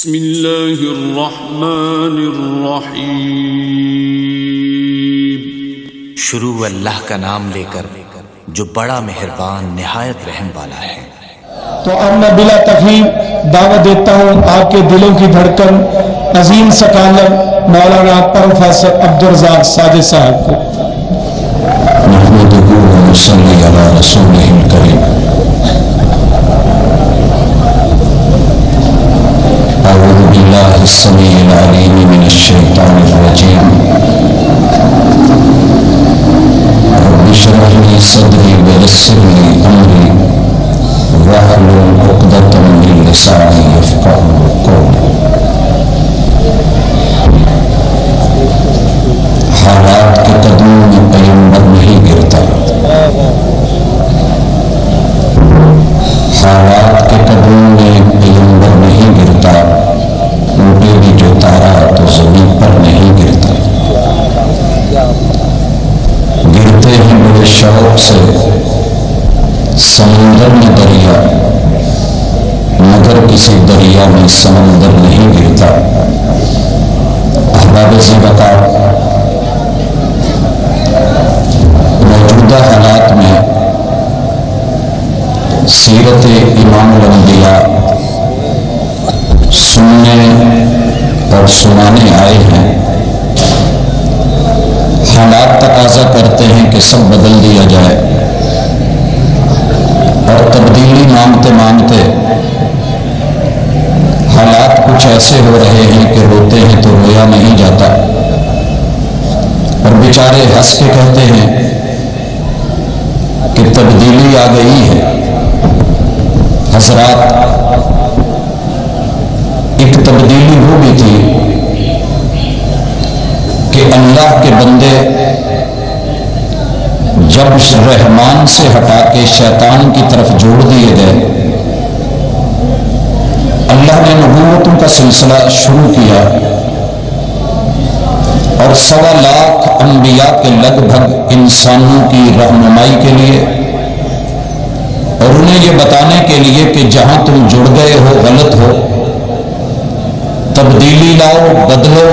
بسم اللہ الرحمن الرحیم۔ شروع اللہ کا نام لے کر جو بڑا مہربان نہایت رحم والا ہے۔ تو اب میں بلا تخییر دعوت دیتا ہوں آپ کے دلوں کی دھڑکن عظیم سکالر مولانا پروفیسر عبدالرزاق ساجد صاحب کو۔ نحمدہ و نصلی علی رسولہ الکریم۔ اعوذ باللہ السمیع العلیم من الشیطان الرجیم۔ رب اشرح لی صدری ویسر لی امری واحلل عقدۃ من لسانی یفقہوا قولی۔ حالات کے قدموں میں پیغمبر نہیں گرتا، حالات کے قدموں میں پیغمبر نہیں گرتا، ٹوٹے بھی جو تارا تو زمین پر نہیں گرتا۔ گرتے ہیں بڑے شوق سے سمندر میں دریا، مگر کسی دریا میں سمندر نہیں گرتا۔ احباب زیبکار، موجودہ حالات میں سیرت امام الانبیاء سننے اور سنانے آئے ہیں۔ حالات تقاضا کرتے ہیں کہ سب بدل دیا جائے، اور تبدیلی مانگتے مانگتے حالات کچھ ایسے ہو رہے ہیں کہ روتے ہیں تو رویا نہیں جاتا، اور بیچارے ہنس کے کہتے ہیں کہ تبدیلی آ گئی ہے۔ حضرات، ایک تبدیلی وہ بھی تھی کہ اللہ کے بندے جب رحمان سے ہٹا کے شیطان کی طرف جوڑ دیے گئے، اللہ نے نبوتوں کا سلسلہ شروع کیا، اور 1.25 لاکھ انبیاء کے لگ بھگ انسانوں کی رہنمائی کے لیے، اور انہیں یہ بتانے کے لیے کہ جہاں تم جڑ گئے ہو غلط ہو، تبدیلی لاؤ، بدلو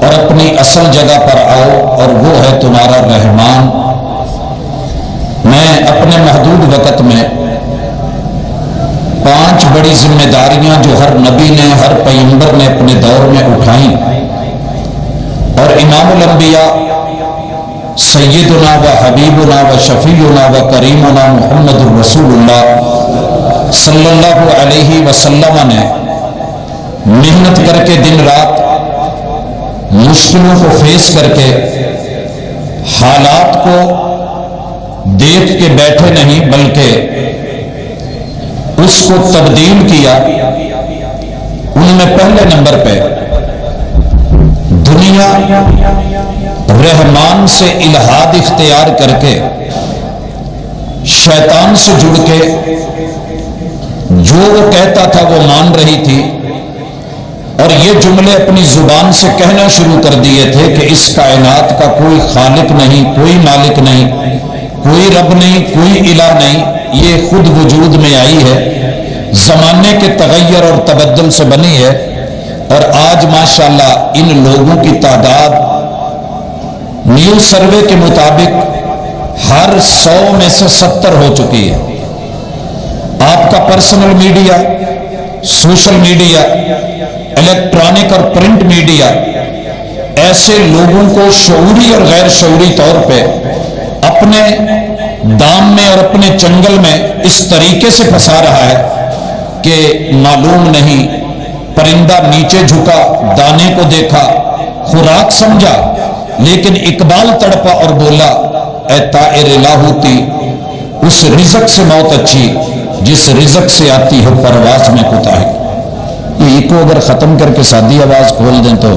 اور اپنی اصل جگہ پر آؤ، اور وہ ہے تمہارا رحمان۔ میں اپنے محدود وقت میں 5 بڑی ذمہ داریاں جو ہر نبی نے، ہر پیغمبر نے اپنے دور میں اٹھائیں، اور امام الانبیاء سیدنا و حبیبنا و شفیعنا و کریمنا محمد الرسول اللہ صلی اللہ علیہ وسلم نے محنت کر کے دن رات مشکلوں کو فیس کر کے حالات کو دیکھ کے بیٹھے نہیں، بلکہ اس کو تبدیل کیا۔ ان میں پہلے نمبر پہ دنیا رحمان سے الہاد اختیار کر کے شیطان سے جڑ کے جو وہ کہتا تھا وہ مان رہی تھی، اور یہ جملے اپنی زبان سے کہنا شروع کر دیے تھے کہ اس کائنات کا کوئی خالق نہیں، کوئی مالک نہیں، کوئی رب نہیں، کوئی الہ نہیں، یہ خود وجود میں آئی ہے، زمانے کے تغیر اور تبدل سے بنی ہے، اور آج ماشاءاللہ ان لوگوں کی تعداد نیو سروے کے مطابق ہر 100 میں سے 70 ہو چکی ہے۔ آپ کا personal media, social media, electronic اور پرنٹ میڈیا ایسے لوگوں کو شعوری اور غیر شعوری طور پہ اپنے دام میں اور اپنے چنگل میں اس طریقے سے پھنسا رہا ہے کہ معلوم نہیں، پرندہ نیچے جھکا، دانے کو دیکھا، خوراک سمجھا، لیکن اقبال تڑپا اور بولا، اے طائر لاہوتی، اس رزق سے موت اچھی جس رزق سے آتی ہے پرواز میں کوتاہی۔ یہ کو اگر ختم کر کے سادی آواز کھول دیں تو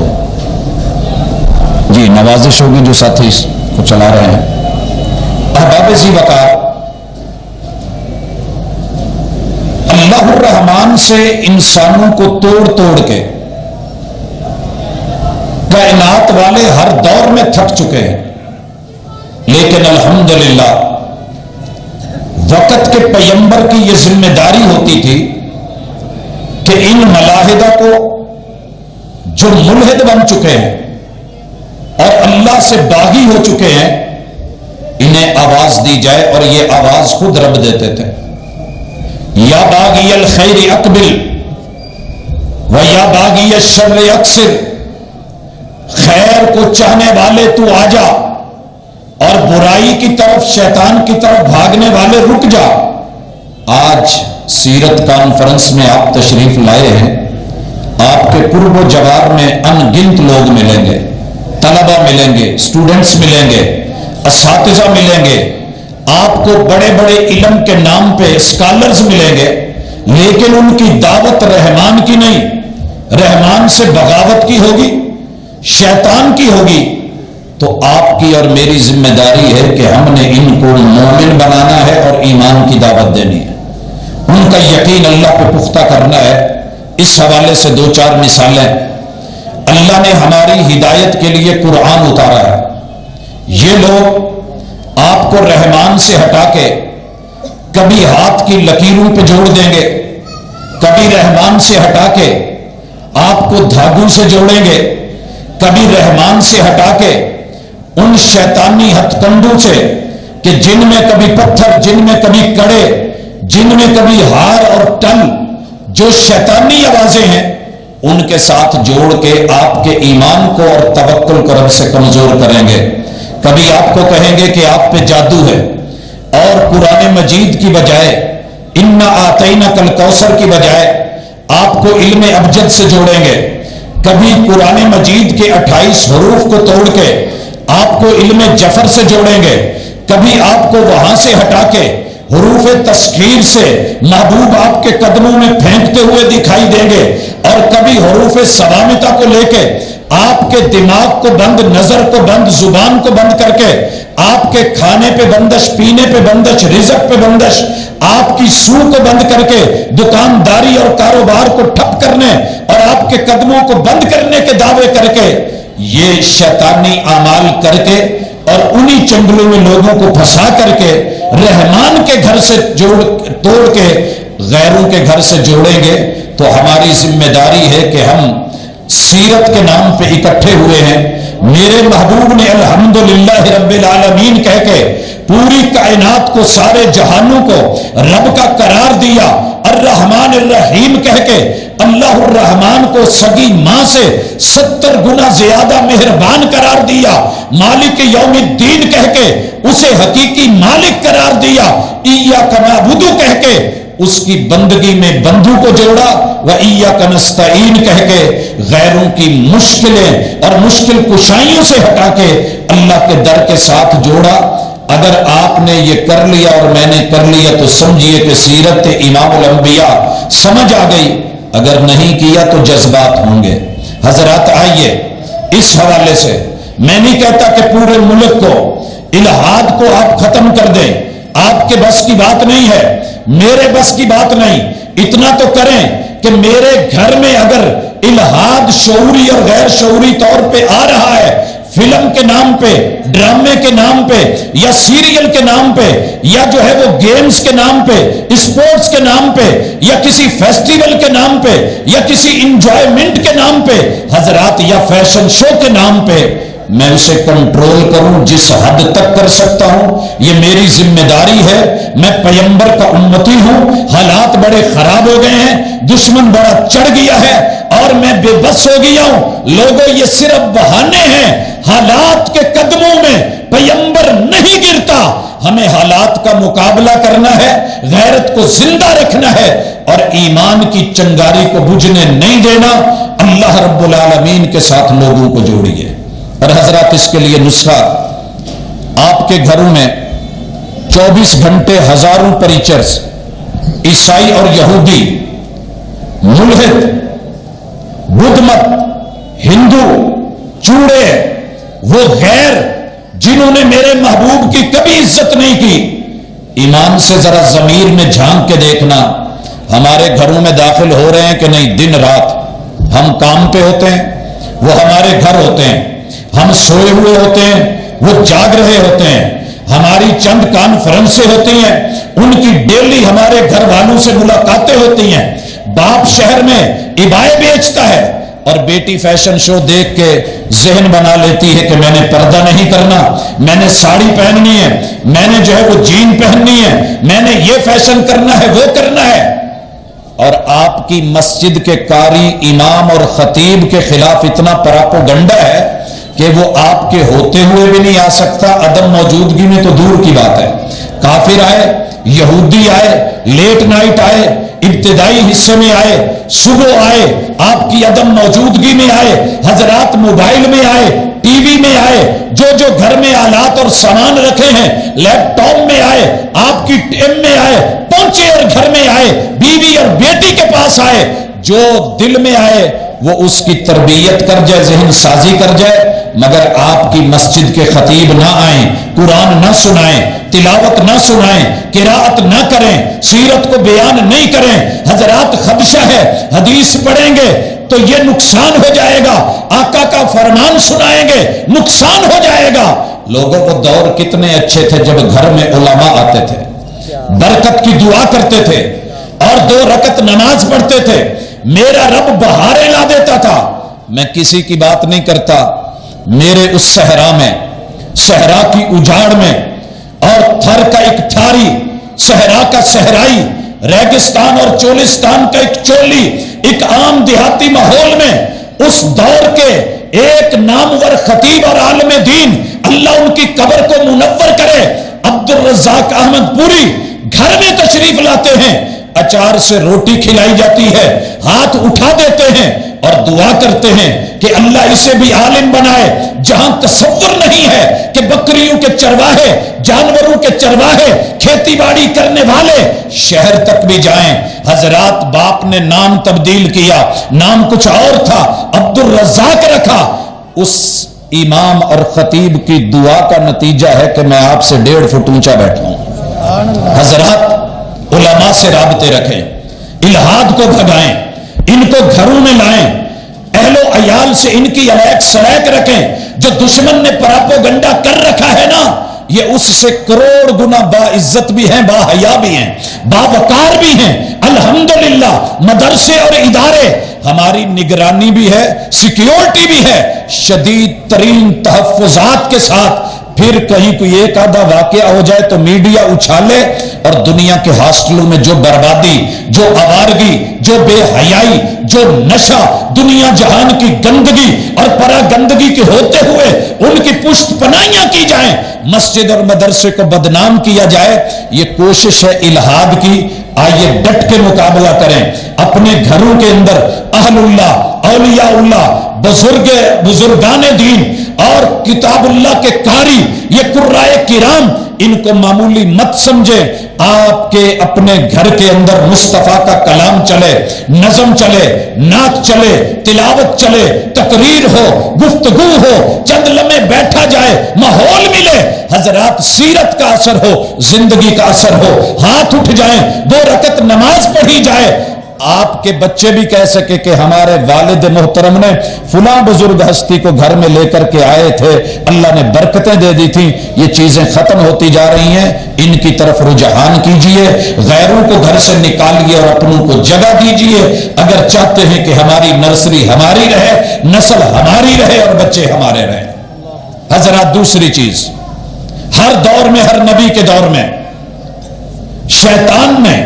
جی نوازش ہوگی جو ساتھی اس کو چلا رہے ہیں۔ احباب زیبکار، اللہ الرحمان سے انسانوں کو توڑ توڑ کے کائنات والے ہر دور میں تھک چکے ہیں، لیکن الحمدللہ وقت کے پیغمبر کی یہ ذمہ داری ہوتی تھی کہ ان ملاحدہ کو جو ملحد بن چکے ہیں اور اللہ سے باغی ہو چکے ہیں انہیں آواز دی جائے، اور یہ آواز خود رب دیتے تھے، یا باغی الخیر اقبل و یا باغی الشر اقصر، خیر کو چاہنے والے تو آ جا اور برائی کی طرف شیطان کی طرف بھاگنے والے رک جا۔ آج سیرت کانفرنس میں آپ تشریف لائے ہیں، آپ کے قرب و جوار میں ان گنت لوگ ملیں گے، طلبہ ملیں گے، اسٹوڈنٹس ملیں گے، اساتذہ ملیں گے، آپ کو بڑے بڑے علم کے نام پہ اسکالرز ملیں گے، لیکن ان کی دعوت رحمان کی نہیں، رحمان سے بغاوت کی ہوگی، شیطان کی ہوگی۔ تو آپ کی اور میری ذمہ داری ہے کہ ہم نے ان کو مومن بنانا ہے اور ایمان کی دعوت دینی ہے، ان کا یقین اللہ پہ پختہ کرنا ہے۔ اس حوالے سے دو چار مثالیں، اللہ نے ہماری ہدایت کے لیے قرآن اتارا ہے، یہ لوگ آپ کو رحمان سے ہٹا کے کبھی ہاتھ کی لکیروں پہ جوڑ دیں گے، کبھی رحمان سے ہٹا کے آپ کو دھاگوں سے جوڑیں گے، کبھی رحمان سے ہٹا کے ان شیطانی ہتھ کنڈوں سے کہ جن میں کبھی پتھر، جن میں کبھی کڑے، جن میں کبھی ہار اور ٹل، جو شیطانی آوازیں ہیں ان کے ساتھ جوڑ کے آپ کے ایمان کو اور توکل کو رب سے کمزور کریں گے۔ کبھی آپ کو کہیں گے کہ آپ پہ جادو ہے، اور قرآن مجید کی بجائے انا آتیناک الکوثر کی بجائے آپ کو علم ابجد سے جوڑیں گے۔ کبھی قرآن مجید کے 28 حروف کو توڑ کے آپ کو علم جفر سے جوڑیں گے، کبھی آپ کو وہاں سے ہٹا کے حروف تسخیر سے محبوب آپ کے قدموں میں پھینکتے ہوئے دکھائی دیں گے، اور کبھی حروف صوامتہ کو لے کے آپ کے دماغ کو بند، نظر کو بند، زبان کو بند کر کے آپ کے کھانے پہ بندش، پینے پہ بندش، رزق پہ بندش، آپ کی سو کو بند کر کے دکانداری اور کاروبار کو ٹھپ کرنے اور آپ کے قدموں کو بند کرنے کے دعوے کر کے، یہ شیطانی اعمال کر کے اور انہی چنگلوں میں لوگوں کو پھنسا کر کے رحمان کے گھر سے توڑ کے غیروں کے گھر سے جوڑیں گے۔ تو ہماری ذمہ داری ہے کہ ہم سیرت کے نام پہ اکٹھے ہوئے ہیں، میرے محبوب نے الحمدللہ رب العالمین کہہ کے پوری کائنات کو، سارے جہانوں کو رب کا قرار دیا، الرحمن الرحیم کہہ کے اللہ الرحمن کو سگی ماں سے 70 گنا زیادہ مہربان قرار دیا، مالک یوم الدین کہہ کے اسے حقیقی مالک قرار دیا، ایاک نعبد کہہ کے اس کی بندگی میں بندو کو جوڑا، وَإِيَّاكَ نَسْتَعِينُ کہہ کے غیروں کی مشکلیں اور مشکل کشائیوں سے ہٹا کے اللہ کے در کے ساتھ جوڑا۔ اگر آپ نے یہ کر لیا اور میں نے کر لیا تو سمجھیے کہ سیرت امام الانبیاء سمجھ آ گئی، اگر نہیں کیا تو جذبات ہوں گے۔ حضرات آئیے، اس حوالے سے میں نہیں کہتا کہ پورے ملک کو الہاد کو آپ ختم کر دیں، آپ کے بس کی بات نہیں ہے، میرے بس کی بات نہیں، اتنا تو کریں کہ میرے گھر میں اگر الہاد شعوری اور غیر شعوری طور پہ آ رہا ہے، فلم کے نام پہ، ڈرامے کے نام پہ، یا سیریل کے نام پہ، یا جو ہے وہ گیمز کے نام پہ، اسپورٹس کے نام پہ، یا کسی فیسٹیول کے نام پہ، یا کسی انجوائمنٹ کے نام پہ حضرات، یا فیشن شو کے نام پہ، میں اسے کنٹرول کروں جس حد تک کر سکتا ہوں، یہ میری ذمہ داری ہے۔ میں پیغمبر کا امتی ہوں، حالات بڑے خراب ہو گئے ہیں، دشمن بڑا چڑھ گیا ہے اور میں بے بس ہو گیا ہوں۔ لوگوں یہ صرف بہانے ہیں، حالات کے قدموں میں پیغمبر نہیں گرتا، ہمیں حالات کا مقابلہ کرنا ہے، غیرت کو زندہ رکھنا ہے اور ایمان کی چنگاری کو بجھنے نہیں دینا۔ اللہ رب العالمین کے ساتھ لوگوں کو جوڑیے۔ اور حضرات اس کے لیے نسخہ، آپ کے گھروں میں 24 گھنٹے ہزاروں پریچرز، عیسائی اور یہودی، ملحد، بدھ مت، ہندو، چوڑے، وہ غیر جنہوں نے میرے محبوب کی کبھی عزت نہیں کی، ایمان سے ذرا ضمیر میں جھانک کے دیکھنا، ہمارے گھروں میں داخل ہو رہے ہیں کہ نہیں؟ دن رات ہم کام پہ ہوتے ہیں، وہ ہمارے گھر ہوتے ہیں، ہم سوئے ہوئے ہوتے ہیں، وہ جاگ رہے ہوتے ہیں، ہماری چند کانفرنسیں ہوتی ہیں، ان کی ڈیلی ہمارے گھر والوں سے ملاقاتیں ہوتی ہیں، باپ شہر میں عبائے بیچتا ہے اور بیٹی فیشن شو دیکھ کے ذہن بنا لیتی ہے کہ میں نے پردہ نہیں کرنا، میں نے ساڑی پہننی ہے، میں نے جو ہے وہ جین پہننی ہے، میں نے یہ فیشن کرنا ہے، وہ کرنا ہے. اور آپ کی مسجد کے قاری، امام اور خطیب کے خلاف اتنا پراپوگنڈا ہے کہ وہ آپ کے ہوتے ہوئے بھی نہیں آ سکتا، عدم موجودگی میں تو دور کی بات ہے. کافر آئے، یہودی آئے، لیٹ نائٹ آئے، ابتدائی حصے میں آئے، صبح آئے، آپ کی عدم موجودگی میں آئے، حضرات موبائل میں آئے، ٹی وی میں آئے، جو جو گھر میں آلات اور سامان رکھے ہیں، لیپ ٹاپ میں آئے، آپ کی ٹیم میں آئے، پہنچے اور گھر میں آئے، بیوی اور بیٹی کے پاس آئے. جو دل میں آئے وہ اس کی تربیت کر جائے، ذہن سازی کر جائے، مگر آپ کی مسجد کے خطیب نہ آئیں، قرآن نہ سنائیں، تلاوت نہ سنائیں، قراءت نہ کریں، سیرت کو بیان نہیں کریں. حضرات خدشہ ہے، حدیث پڑھیں گے تو یہ نقصان ہو جائے گا، آقا کا فرمان سنائیں گے نقصان ہو جائے گا. لوگوں کو دور کتنے اچھے تھے جب گھر میں علماء آتے تھے، برکت کی دعا کرتے تھے اور 2 رکعت نماز پڑھتے تھے، میرا رب بہاریں لا دیتا تھا. میں کسی کی بات نہیں کرتا، میرے اس صحرا میں، صحرا کی اجاڑ میں، اور تھر کا ایک تھاری، صحرا کا صحرائی، ریگستان اور چولستان کا ایک چولی، ایک عام دیہاتی ماحول میں اس دور کے ایک نامور خطیب اور عالم دین، اللہ ان کی قبر کو منور کرے، عبد الرزاق احمد پوری گھر میں تشریف لاتے ہیں، اچار سے روٹی کھلائی جاتی ہے، ہاتھ اٹھا دیتے ہیں اور دعا کرتے ہیں کہ اللہ اسے بھی عالم بنائے. جہاں تصور نہیں ہے کہ بکریوں کے چرواہے، جانوروں کے چرواہے، کھیتی باڑی کرنے والے شہر تک بھی جائیں. حضرات باپ نے نام تبدیل کیا، نام کچھ اور تھا، عبد الرزاق رکھا. اس امام اور خطیب کی دعا کا نتیجہ ہے کہ میں آپ سے 1.5 فٹ اونچا بیٹھا ہوں. حضرات علماء سے رابطے رکھیں، الہاد کو بھگائیں، ان کو گھروں میں لائیں، اہل و عیال سے ان کی علیق سلیق رکھیں. جو دشمن نے پراپوگنڈا کر رکھا ہے نا، یہ اس سے کروڑ گنا با عزت بھی ہیں، با حیا بھی ہیں، با وقار بھی ہیں. الحمدللہ مدرسے اور ادارے ہماری نگرانی بھی ہے، سیکیورٹی بھی ہے، شدید ترین تحفظات کے ساتھ. پھر کہیں کوئی ایک آدھا واقعہ ہو جائے تو میڈیا اچھالے اور دنیا کے ہاسٹلوں میں جو بربادی، جو آوارگی، جو بے حیائی، جو نشہ، دنیا جہان کی گندگی اور پرا گندگی کے ہوتے ہوئے ان کی پشت پناہیاں کی جائیں، مسجد اور مدرسے کو بدنام کیا جائے. یہ کوشش ہے الہاد کی. آئیے ڈٹ کے مقابلہ کریں. اپنے گھروں کے اندر اہل اللہ، اولیاء اللہ، بزرگان دین اور کتاب اللہ کے قاری، یہ قرائے کرام، ان کو معمولی مت سمجھیں. آپ کے اپنے گھر کے اندر مصطفیٰ کا کلام چلے، نظم چلے، نعت چلے، تلاوت چلے، تقریر ہو، گفتگو ہو، چند لمحے بیٹھا جائے، ماحول ملے. حضرات سیرت کا اثر ہو، زندگی کا اثر ہو، ہاتھ اٹھ جائیں، 2 رکعت نماز پڑھی جائے. آپ کے بچے بھی کہہ سکے کہ ہمارے والد محترم نے فلاں بزرگ ہستی کو گھر میں لے کر کے آئے تھے، اللہ نے برکتیں دے دی تھیں. یہ چیزیں ختم ہوتی جا رہی ہیں، ان کی طرف رجحان کیجئے، غیروں کو گھر سے نکالیے اور اپنوں کو جگہ دیجئے. اگر چاہتے ہیں کہ ہماری نرسری ہماری رہے، نسل ہماری رہے اور بچے ہمارے رہے. حضرات دوسری چیز، ہر دور میں، ہر نبی کے دور میں شیطان نے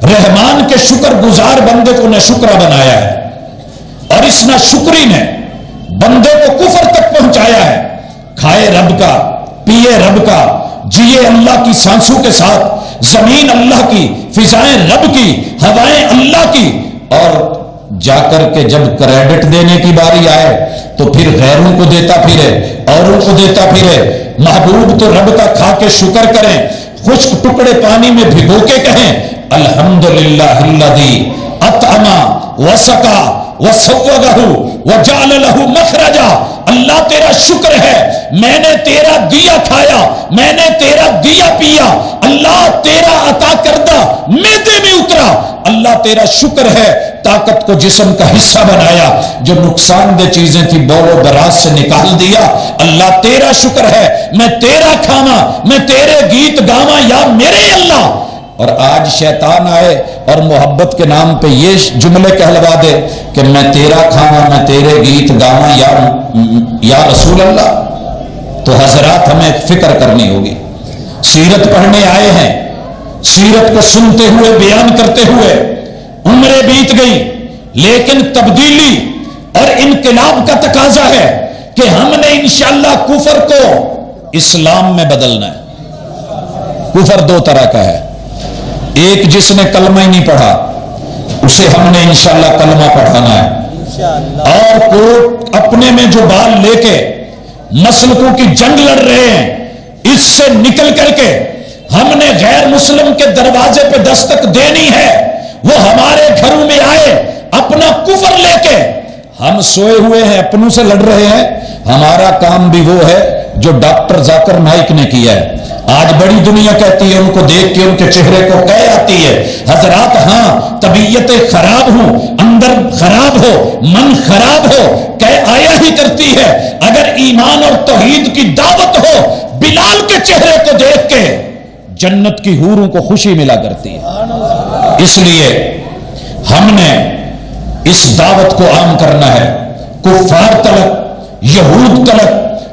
رحمان کے شکر گزار بندے کو ناشکرا بنایا ہے، اور اس ناشکری نے بندے کو کفر تک پہنچایا ہے. کھائے رب کا، پیے رب کا، جیے اللہ کی سانسوں کے ساتھ، زمین اللہ کی، فضائیں رب کی، ہوائیں اللہ کی، اور جا کر کے جب کریڈٹ دینے کی باری آئے تو پھر غیروں کو دیتا پھرے، اوروں کو دیتا پھرے. محبوب تو رب کا کھا کے شکر کریں، خشک ٹکڑے پانی میں بھگو کے کہیں الحمدللہ الذی اطعم وسقا وسوغہ وجعل لہ مخرجا. اللہ تیرا شکر ہے، میں نے تیرا دیا کھایا، میں نے تیرا دیا پیا، اللہ تیرا عطا کردہ معدے میں اترا. اللہ تیرا شکر ہے، طاقت کو جسم کا حصہ بنایا، جو نقصان دہ چیزیں تھی بول و براز سے نکال دیا. اللہ تیرا شکر ہے، میں تیرا کھانا، میں تیرے گیت گاواں یا میرے اللہ. اور آج شیطان آئے اور محبت کے نام پہ یہ جملے کہلوا دے کہ میں تیرا کھاواں میں تیرے گیت گاواں یا رسول اللہ، تو حضرات ہمیں فکر کرنی ہوگی۔ سیرت پڑھنے آئے ہیں، سیرت کو سنتے ہوئے بیان کرتے ہوئے عمریں بیت گئی، لیکن تبدیلی اور انقلاب کا تقاضا ہے کہ ہم نے انشاءاللہ کفر کو اسلام میں بدلنا ہے۔ کفر دو طرح کا ہے، ایک جس نے کلمہ ہی نہیں پڑھا اسے ہم نے انشاءاللہ کلمہ پڑھانا ہے، اور کوٹ اپنے میں جو بال لے کے مسلکوں کی جنگ لڑ رہے ہیں، اس سے نکل کر کے ہم نے غیر مسلم کے دروازے پہ دستک دینی ہے، وہ ہمارے گھروں میں آئے اپنا کفر لے کے۔ ہم سوئے ہوئے ہیں، اپنوں سے لڑ رہے ہیں، ہمارا کام بھی وہ ہے جو ڈاکٹر ذاکر نائک نے کیا ہے۔ آج بڑی دنیا کہتی ہے، ان کو دیکھ کے ان کے چہرے کو کہہ آتی ہے حضرات ہاں طبیعتیں خراب ہوں، اندر خراب ہو، من خراب ہو، کہہ آیا ہی کرتی ہے۔ اگر ایمان اور توحید کی دعوت ہو، بلال کے چہرے کو دیکھ کے جنت کی حوروں کو خوشی ملا کرتی ہے۔ اس لیے ہم نے اس دعوت کو عام کرنا ہے، کفار تلک، یہود تلک،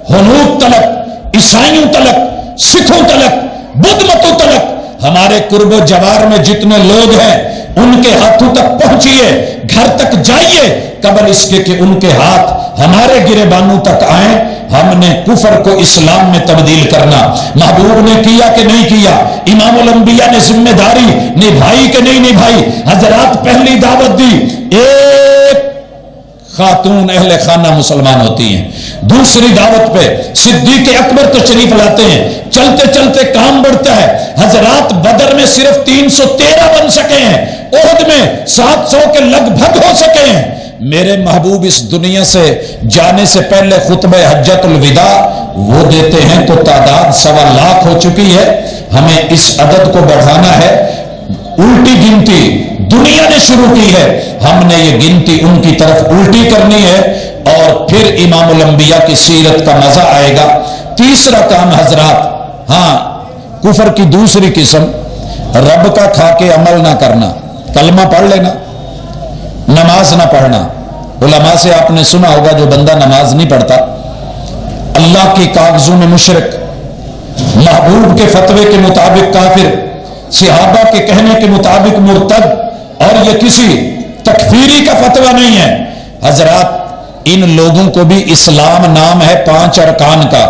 ہنود تلک، عیسائیوں تلک، سکھوں تلک، بدھ متوں تلک، ہمارے قرب و جوار میں جتنے لوگ ہیں ان کے ہاتھوں تک پہنچیے، گھر تک جائیے، قبل اس کے کہ ان کے ہاتھ ہمارے گریبانوں تک آئیں۔ ہم نے کفر کو اسلام میں تبدیل کرنا۔ محبوب نے کیا کہ نہیں کیا؟ امام الانبیاء نے ذمہ داری نبھائی کہ نہیں نبھائی؟ حضرات پہلی دعوت دی، ایک خاتون اہل خانہ مسلمان ہوتی ہیں، دوسری دعوت پہ صدیق اکبر تشریف لاتے ہیں، چلتے چلتے کام بڑھتا ہے۔ حضرات بدر میں صرف 313 بن سکے ہیں، احد میں 700 کے لگ بھگ ہو سکے ہیں۔ میرے محبوب اس دنیا سے جانے سے پہلے خطبہ حجت الوداع وہ دیتے ہیں تو تعداد 1.25 لاکھ ہو چکی ہے۔ ہمیں اس عدد کو بڑھانا ہے۔ الٹی گنتی دنیا نے شروع کی ہے، ہم نے یہ گنتی ان کی طرف الٹی کرنی ہے، اور پھر امام الانبیاء کی سیرت کا مزہ آئے گا۔ تیسرا کام حضرات، ہاں کفر کی دوسری قسم، رب کا کھا کے عمل نہ کرنا، کلمہ پڑھ لینا، نماز نہ پڑھنا۔ علماء سے آپ نے سنا ہوگا جو بندہ نماز نہیں پڑھتا اللہ کی کاغذوں میں مشرک، محبوب کے فتوے کے مطابق کافر، صحابہ کے کہنے کے مطابق مرتد، اور یہ کسی تکفیری کا فتویٰ نہیں ہے۔ حضرات ان لوگوں کو بھی اسلام نام ہے 5 ارکان کا۔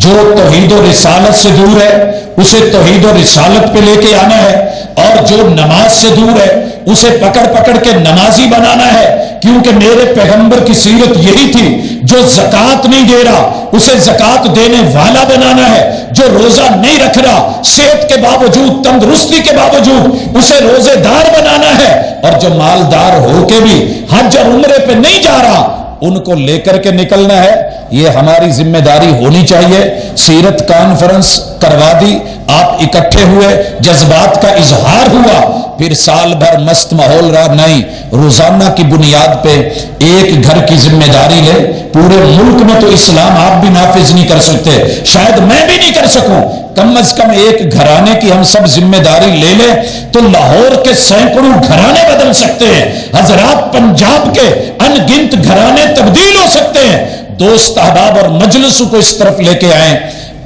جو توحید و رسالت سے دور ہے اسے توحید و رسالت پہ لے کے آنا ہے، اور جو نماز سے دور ہے اسے پکڑ پکڑ کے نمازی بنانا ہے، کیونکہ میرے پیغمبر کی سیرت یہی تھی۔ جو زکوٰۃ نہیں دے رہا اسے زکوٰۃ دینے والا بنانا ہے، جو روزہ نہیں رکھ رہا صحت کے باوجود، تندرستی کے باوجود اسے روزے دار بنانا ہے، اور جو مالدار ہو کے بھی حج اور عمرے پہ نہیں جا رہا ان کو لے کر کے نکلنا ہے۔ یہ ہماری ذمہ داری ہونی چاہیے۔ سیرت کانفرنس کروا دی، آپ اکٹھے ہوئے، جذبات کا اظہار ہوا، پھر سال بھر مست ماحول رہا نہیں۔ روزانہ کی بنیاد پہ ایک گھر کی ذمہ داری لے۔ پورے ملک میں تو اسلام آپ بھی نافذ نہیں کر سکتے، شاید میں بھی نہیں کر سکوں، کم از کم ایک گھرانے کی ہم سب ذمہ داری لے لیں تو لاہور کے سینکڑوں گھرانے بدل سکتے ہیں۔ حضرات پنجاب کے ان گنت گھرانے تبدیل ہو سکتے ہیں۔ دوست احباب اور مجلسوں کو اس طرف لے کے آئیں۔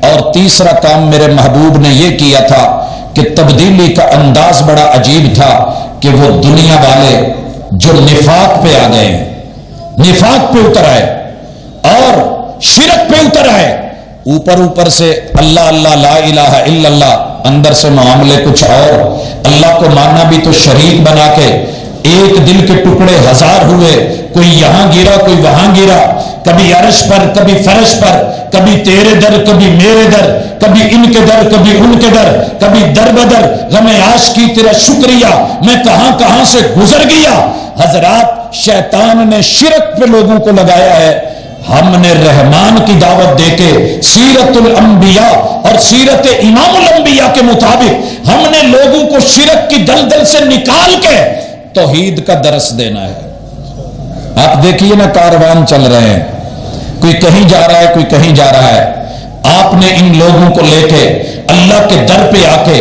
اور تیسرا کام میرے محبوب نے یہ کیا تھا کہ تبدیلی کا انداز بڑا عجیب تھا کہ وہ دنیا والے جو نفاق پہ آ گئے ہیں، نفاق پہ اتر آئے اور شرک پہ اتر آئے، اوپر اوپر سے اللہ اللہ لا الہ الا اللہ، اندر سے معاملے کچھ اور، اللہ کو ماننا بھی تو شریک بنا کے ایک دل کے ٹکڑے 1000 ہوئے، کوئی یہاں گرا کوئی وہاں گرا، کبھی عرش پر کبھی فرش پر، کبھی تیرے در کبھی میرے در، کبھی ان کے در کبھی ان کے در، کبھی در بدر، غم عاشقی تیرا شکریہ میں کہاں کہاں سے گزر گیا۔ حضرات شیطان نے شرک پہ لوگوں کو لگایا ہے، ہم نے رحمان کی دعوت دے کے سیرت الانبیاء اور سیرت امام الانبیاء کے مطابق ہم نے لوگوں کو شرک کی دلدل سے نکال کے توحید کا درس دینا ہے۔ آپ دیکھیے نا کاروان چل رہے ہیں، کوئی کہیں جا رہا ہے کوئی کہیں جا رہا ہے، آپ نے ان لوگوں کو لے کے اللہ کے در پہ آ کے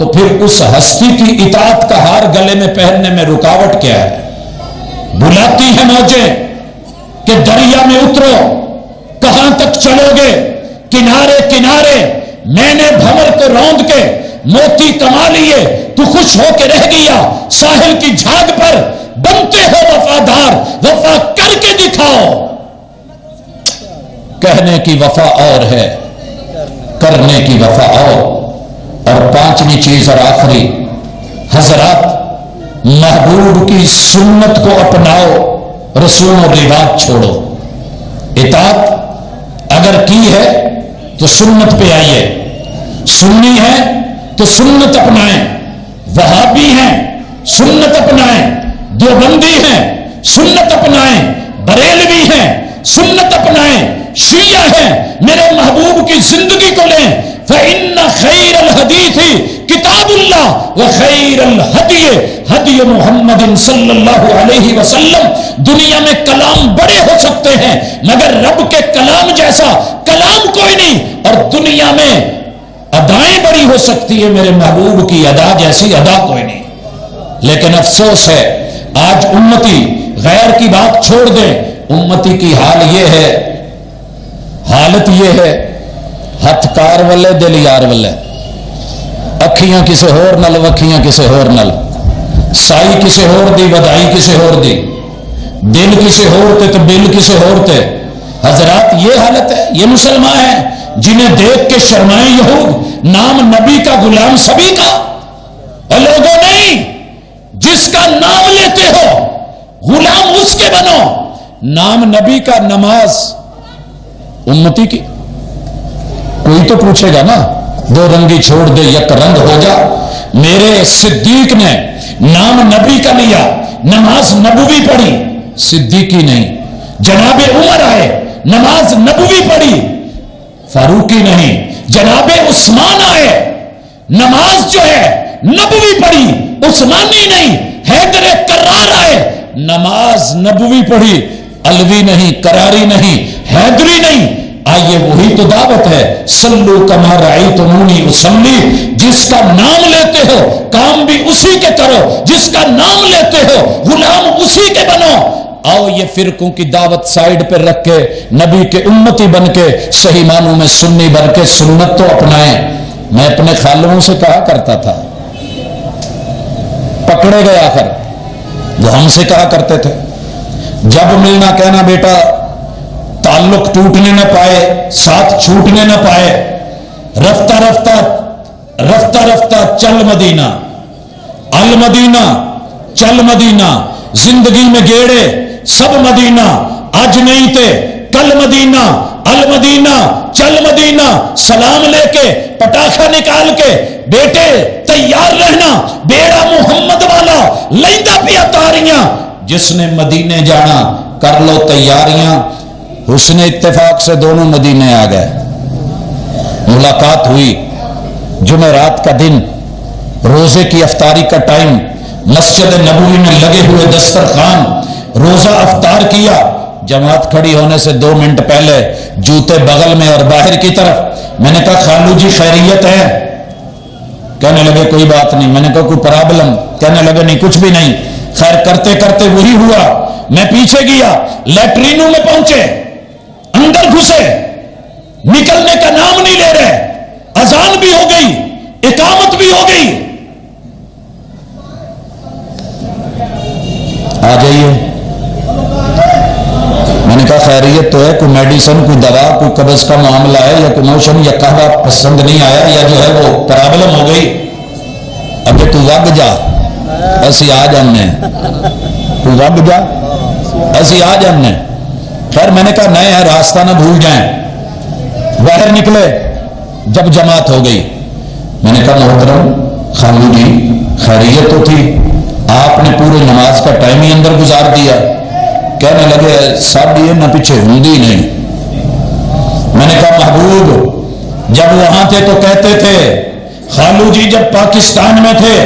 تو پھر اس ہستی کی اطاعت کا ہار گلے میں پہننے میں رکاوٹ کیا ہے؟ بلاتی ہیں موجیں کہ دریا میں اترو، کہاں تک چلو گے؟ کنارے کنارے میں نے بھنور کو روند کے موتی کما لیے، تو خوش ہو کے رہ گیا ساحل کی جھاگ پر، بنتے ہو وفادار، وفا کر کے دکھاؤ۔ کہنے کی وفا اور ہے، کرنے کی وفا اور۔ اور پانچویں چیز اور آخری، حضرات محبوب کی سنت کو اپناؤ، رسوم و رواج چھوڑو۔ اطاعت اگر کی ہے تو سنت پہ آئیے، سنی ہے تو سنت اپنائیں، وہابی ہیں سنت اپنائیں، دیوبندی ہیں سنت اپنائیں، بریلوی ہیں سنت اپنائیں، شیعہ ہیں میرے محبوب کی زندگی کو لیں۔ فَإِنَّ خَيْرَ الْحَدِيثِ کتاب اللہ وَخَيْرَ الْهَدْيِ ہدی محمد صلی اللہ علیہ وسلم۔ دنیا میں کلام بڑے ہو سکتے ہیں مگر رب کے کلام جیسا کلام کوئی نہیں، اور دنیا میں ادائیں بڑی ہو سکتی ہے، میرے محبوب کی ادا جیسی ادا کوئی نہیں۔ لیکن افسوس ہے آج امتی غیر کی بات چھوڑ دیں، امتی کی حال یہ ہے، حالت یہ ہے، ہتھ کار والے دل یار والے، اکھیاں کسے ہور نل وکھیاں کسے ہور نل، سائی کسے ہور دی ودائی کسے ہور دی، دل کسے ہور تے تو بل کسے ہور تے۔ حضرات یہ حالت ہے، یہ مسلمان ہیں جنہیں دیکھ کے شرمائیں یہود، نام نبی کا غلام سبھی کا، اور لوگوں نہیں، جس کا نام لیتے ہو غلام اس کے بنو۔ نام نبی کا، نماز امتی کی، کوئی تو پوچھے گا نا، دو رنگی چھوڑ دے یک رنگ ہو جا۔ میرے صدیق نے نام نبی کا لیا، نماز نبوی پڑھی، صدیقی نہیں۔ جناب عمر آئے، نماز نبوی پڑھی، فاروقی نہیں۔ جناب عثمان آئے، نماز جو ہے نبوی پڑھی، عثمانی نہیں۔ حیدر کرار آئے، نماز نبوی پڑھی، علوی نہیں، کراری نہیں، حیدری نہیں۔ آئیے وہی تو دعوت ہے، صلو کما رأیتمونی اصلی۔ جس کا نام لیتے ہو کام بھی اسی کے کرو، جس کا نام لیتے ہو غلام اسی کے بنو۔ آؤ یہ فرقوں کی دعوت سائیڈ پر رکھ کے نبی کے امتی بن کے صحیح معنوں میں سنی بن کے سنت تو اپنائیں۔ میں اپنے خالوں سے کہا کرتا تھا، پکڑے گئے آخر، وہ ہم سے کہا کرتے تھے جب ملنا کہنا بیٹا تعلق ٹوٹنے نہ پائے، ساتھ چھوٹنے نہ پائے، رفتہ رفتہ رفتہ رفتہ چل مدینہ، المدینہ چل مدینہ، زندگی میں گیڑے سب مدینہ، آج نہیں تھے کل مدینہ، المدینہ چل مدینہ، سلام لے کے پٹاخہ نکال کے بیٹے تیار رہنا، بیڑا محمد والا لیندہ پیا تاریاں، جس نے مدینے جانا کر لو تیاریاں۔ حسن اتفاق سے دونوں مدینے آ گئے، ملاقات ہوئی، جمعرات کا دن، روزے کی افطاری کا ٹائم، مسجد نبوی میں لگے ہوئے دسترخوان، روزہ افطار کیا۔ جماعت کھڑی ہونے سے 2 منٹ پہلے جوتے بغل میں اور باہر کی طرف، میں نے کہا خالو جی خیریت ہے؟ کہنے لگے کوئی بات نہیں۔ میں نے کہا کوئی پرابلم؟ کہنے لگے نہیں کچھ بھی نہیں۔ خیر کرتے کرتے وہی ہوا، میں پیچھے گیا، لیٹرینوں میں پہنچے، اندر گھسے، نکلنے کا نام نہیں لے رہے، اذان بھی ہو گئی، اقامت بھی ہو گئی۔ آ جائیے، میں نے کہا خیریت تو ہے، کوئی میڈیسن، کوئی دوا، کوئی قبض کا معاملہ ہے یا کوئی موشن یا قہوہ پسند نہیں آیا یا جو ہے وہ پرابلم ہو گئی؟ ابھی تو وگ جا، ایسی آ جانے، تو وگ جا، ایسی آ جانے۔ خیر میں نے کہا نئے ہیں راستہ نہ بھول جائیں۔ باہر نکلے، جب جماعت ہو گئی، میں نے کہا محترم خالو جی خیریت تو تھی، آپ نے پورے نماز کا ٹائم ہی اندر گزار دیا۔ کہنے لگے سب یہ نہ پیچھے ہندی نہیں۔ میں نے کہا محبوب جب وہاں تھے تو کہتے تھے، خالو جی جب پاکستان میں تھے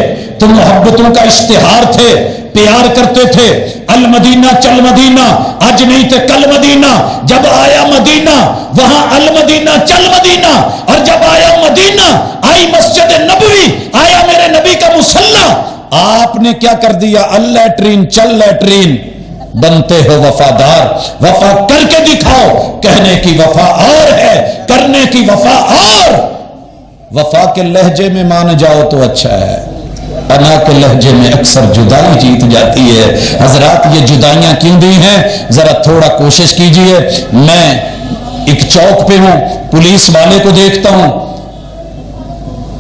تو محبتوں کا اشتہار تھے، پیار کرتے تھے، المدینہ چل مدینہ، آج نہیں تھے کل مدینہ، جب آیا مدینہ وہاں المدینہ چل مدینہ، اور جب آیا مدینہ آئی مسجد نبوی، آیا میرے نبی کا مصلی، آپ نے کیا کر دیا؟ اللیٹرین چل لیٹرین، بنتے ہو وفادار، وفا کر کے دکھاؤ، کہنے کی وفا اور ہے، کرنے کی وفا اور، وفا کے لہجے میں مان جاؤ تو اچھا ہے، انا کے لہجے میں اکثر جدائی جیت جاتی ہے۔ حضرات یہ جدائیاں کیوں دی ہیں؟ ذرا تھوڑا کوشش کیجئے، میں ایک چوک پہ ہوں، پولیس والے کو دیکھتا ہوں،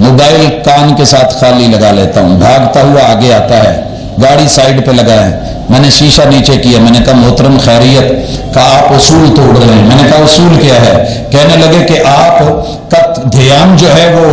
موبائل کان کے ساتھ خالی لگا لیتا ہوں، بھاگتا ہوا آگے آتا ہے، گاڑی سائیڈ پہ لگائے، میں نے شیشہ نیچے کیا، میں نے کہا محترم خیریت، کہا آپ اصول توڑ رہے ہیں، میں نے کہا اصول کیا ہے؟ کہنے لگے کہ آپ کا دھیان جو ہے وہ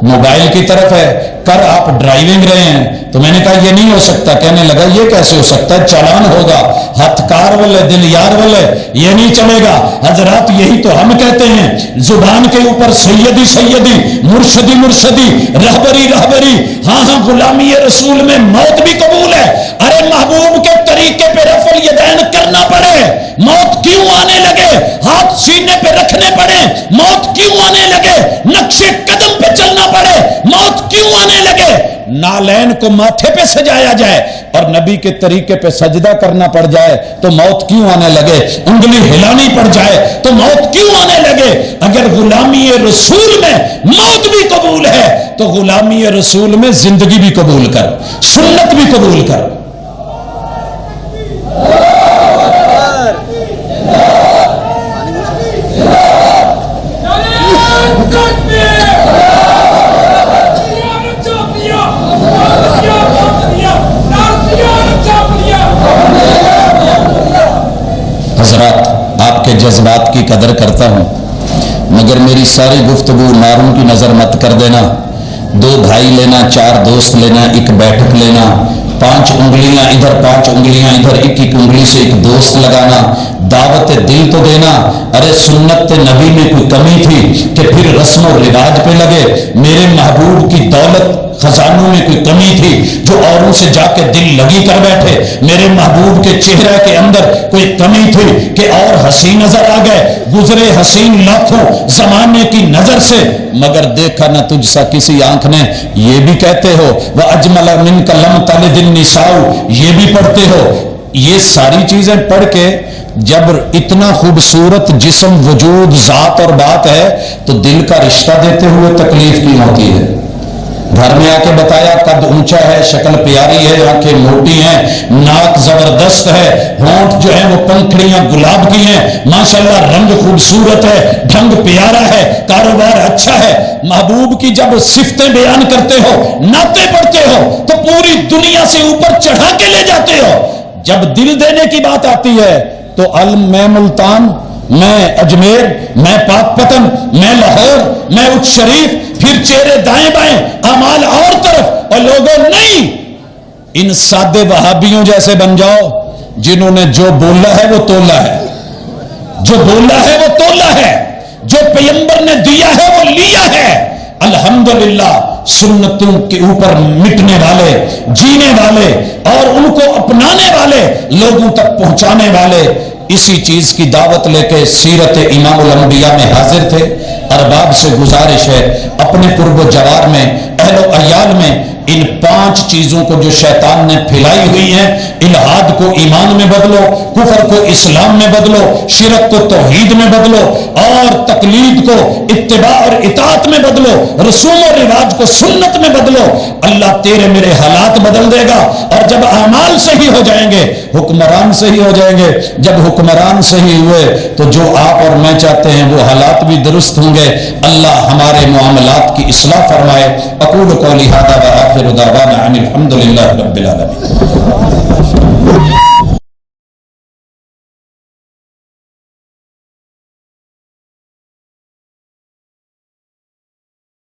موبائل کی طرف ہے، کر آپ ڈرائیونگ رہے ہیں، تو میں نے کہا یہ نہیں ہو سکتا، کہنے لگا یہ کیسے ہو سکتا ہے، چالان ہوگا، ہتھ کار والے دل یار والے، یہ نہیں چلے گا۔ حضرات یہی تو ہم کہتے ہیں، زبان کے اوپر سیدی سیدی، مرشدی مرشدی، رہبری رہبری، ہاں ہاں غلامی رسول میں موت بھی قبول ہے، ارے محبوب کے طریقے پہ رفع الیدین کرنا پڑے، موت کیوں آنے لگے؟ ہاتھ سینے پہ رکھنے پڑے، موت کیوں آنے لگے؟ نقشے قدم پہ چلنا پڑے، موت کیوں آنے لگے؟ نالین کو ماتھے پہ سجایا جائے اور نبی کے طریقے پہ سجدہ کرنا پڑ جائے تو موت کیوں آنے لگے؟ انگلی ہلانی پڑ جائے تو موت کیوں آنے لگے؟ اگر غلامی رسول میں موت بھی قبول ہے تو غلامی رسول میں زندگی بھی قبول کر، سنت بھی قبول کر۔ حضرات آپ کے جذبات کی قدر کرتا ہوں، مگر میری ساری گفتگو ناروں کی نظر مت کر دینا، 2 بھائی لینا، 4 دوست لینا، ایک بیٹھک لینا، 5 انگلیاں ادھر 5 انگلیاں ادھر، ایک انگلی سے ایک دوست لگانا، دعوت دل تو دینا۔ ارے سنت نبی میں کوئی کمی تھی کہ پھر رسم و رواج پہ لگے؟ میرے محبوب کی دولت خزانوں میں کوئی کمی تھی جو اوروں سے جا کے دل لگی کر بیٹھے؟ میرے محبوب کے چہرے کے اندر کوئی کمی تھی کہ اور حسین نظر آ گئے؟ گزرے حسین لاکھوں زمانے کی نظر سے، مگر دیکھا نہ تجھ سا کسی آنکھ نے۔ یہ بھی کہتے ہو وَأَجْمَلَ مِنْكَ لَمْ تَلِدِ النِّسَاءُ، یہ بھی پڑھتے ہو۔ یہ ساری چیزیں پڑھ کے جب اتنا خوبصورت جسم وجود ذات اور بات ہے تو دل کا رشتہ دیتے ہوئے تکلیف کیوں ہوتی ہے؟ گھر میں آ کے بتایا قد اونچا ہے، شکل پیاری ہے، آنکھیں موٹی ہیں، ناک زبردست ہے، ہونٹ جو ہے وہ پنکھڑیاں گلاب کی ہیں، ماشاءاللہ رنگ خوبصورت ہے، ڈھنگ پیارا ہے، کاروبار اچھا ہے۔ محبوب کی جب صفتیں بیان کرتے ہو، نعتیں پڑھتے ہو تو پوری دنیا سے اوپر چڑھا کے لے جاتے ہو۔ جب دل دینے کی بات آتی ہے تو میں ملتان، میں اجمیر، میں پاک پتن، میں لاہور، میں اچ شریف، پھر چہرے دائیں بائیں، اعمال اور طرف، اور لوگوں نہیں، ان سادے وہابیوں جیسے بن جاؤ جنہوں نے جو بولا ہے وہ تولا ہے، جو بولا ہے وہ تولا ہے، جو پیغمبر نے دیا ہے وہ لیا ہے۔ الحمدللہ سنتوں کے اوپر مٹنے والے، جینے والے اور ان کو اپنانے والے، لوگوں تک پہنچانے والے اسی چیز کی دعوت لے کے سیرت امام الانبیاء میں حاضر تھے۔ ارباب سے گزارش ہے اپنے قرب و جوار میں، اہل و عیال میں ان 5 چیزوں کو جو شیطان نے پھیلائی ہوئی ہیں، الہاد کو ایمان میں بدلو، کفر کو اسلام میں بدلو، شرک کو توحید میں بدلو، اور تقلید کو اتباع اور اطاعت میں بدلو، رسوم و رواج کو سنت میں بدلو، اللہ تیرے میرے حالات بدل دے گا۔ اور جب اعمال صحیح ہو جائیں گے حکمران صحیح ہو جائیں گے، جب حکمران صحیح ہوئے تو جو آپ اور میں چاہتے ہیں وہ حالات بھی درست ہوں گے۔ اللہ ہمارے معاملات کی اصلاح فرمائے۔ اقول قولی ھذا وآخر دعوانا ان الحمد للہ رب العالمین۔